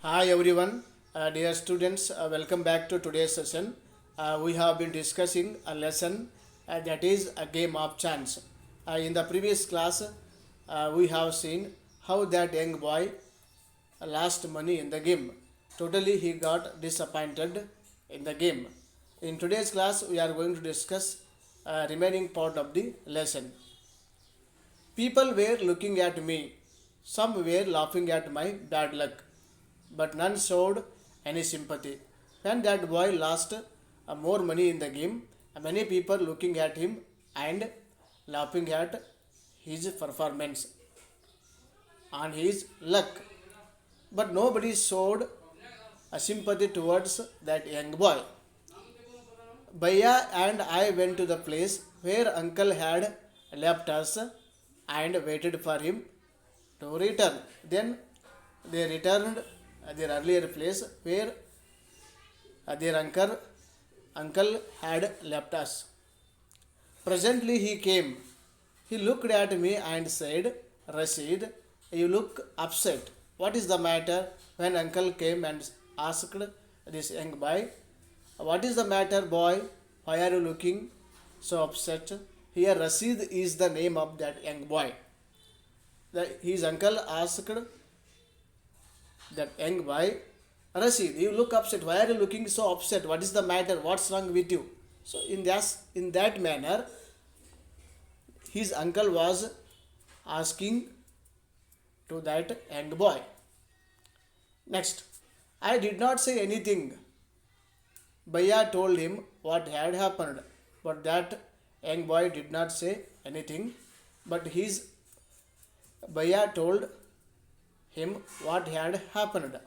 Hi everyone, dear students, welcome back to today's session. We have been discussing a lesson that is a game of chance. In the previous class, we have seen how that young boy lost money in the game. Totally, he got disappointed in the game. In today's class, we are going to discuss remaining part of the lesson. People were looking at me. Some were laughing at my bad luck, but none showed any sympathy. When that boy lost more money in the game, many people looking at him and laughing at his performance and his luck. But nobody showed a sympathy towards that young boy. Baya and I went to the place where uncle had left us and waited for him to return. Then they returned their earlier place where their uncle had left us. Presently he came. He looked at me and said, Rashid, you look upset. What is the matter? When uncle came and asked this young boy, what is the matter, boy? Why are you looking so upset? Here, Rashid is the name of that young boy. His uncle asked that young boy, Rashid, you look upset. Why are you looking so upset? What is the matter? What's wrong with you? So, in that manner, his uncle was asking to that young boy. Next, I did not say anything. Bhaiya told him what had happened, but that young boy did not say anything. But his Bhaiya told him what had happened.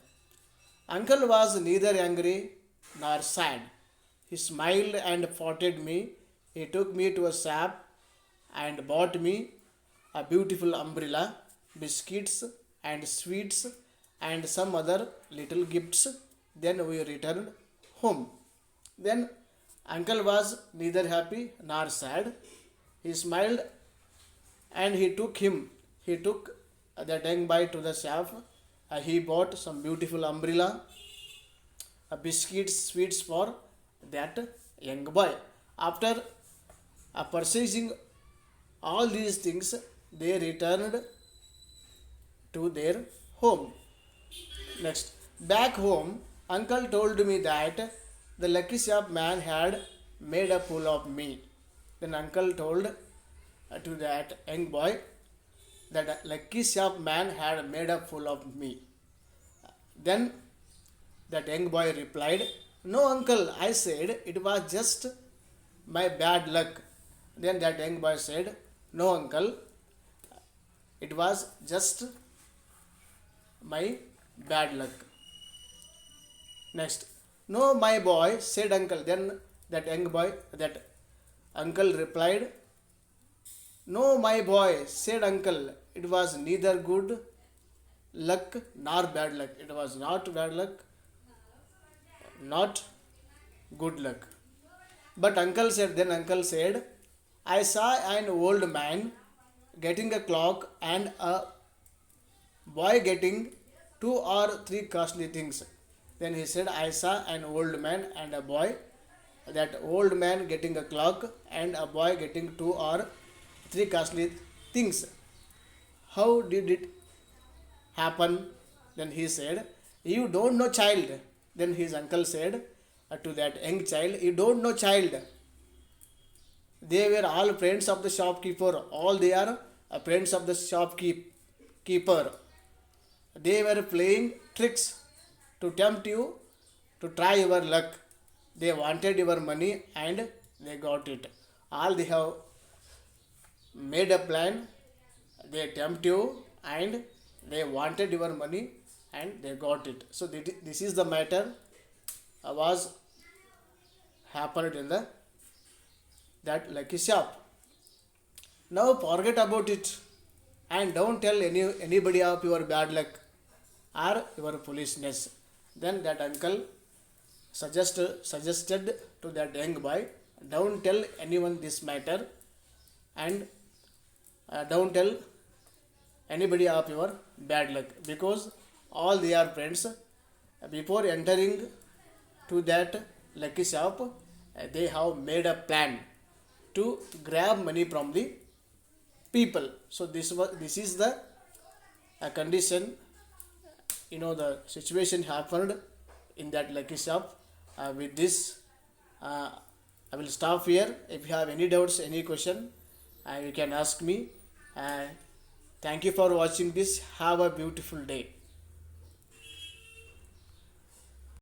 Uncle was neither angry nor sad. He smiled and patted me. He took me to a shop and bought me a beautiful umbrella, biscuits and sweets and some other little gifts. Then we returned home. Then uncle was neither happy nor sad. He smiled and he took that young boy to the shop. He bought some beautiful umbrella, biscuits, sweets for that young boy. After purchasing all these things, they returned to their home. Next, back home, uncle told me that the lucky shop man had made a fool of me. Then uncle told to that young boy that a lucky shop man had made a fool of me. Then that young boy replied, no, uncle, I said it was just my bad luck. Then that young boy said, no, uncle, it was just my bad luck. Next, no, my boy, said uncle. Then that uncle replied, no, my boy, said uncle, it was neither good luck nor bad luck. It was not bad luck, not good luck. But uncle said, I saw an old man getting a clock and a boy getting two or three costly things. Then he said, I saw an old man and a boy, that old man getting a clock and a boy getting two or three costly things. How did it happen? Then he said, you don't know, child. Then his uncle said to that young child, you don't know, child. They were all friends of the shopkeeper. All they are friends of the shopkeeper. They were playing tricks to tempt you to try your luck. They wanted your money and they got it. All they have made a plan. They tempt you and they wanted your money and they got it. So this is the matter was happened in that lucky shop. Now forget about it and don't tell anybody of your bad luck or your foolishness. Then that uncle suggested to that young boy, don't tell anyone this matter and don't tell anybody of your bad luck because all they are friends before entering to that lucky shop, they have made a plan to grab money from the people. So this is the condition, the situation happened in that lucky shop. With this, I will stop here. If you have any doubts, any question, you can ask me. Thank you for watching this. Have a beautiful day.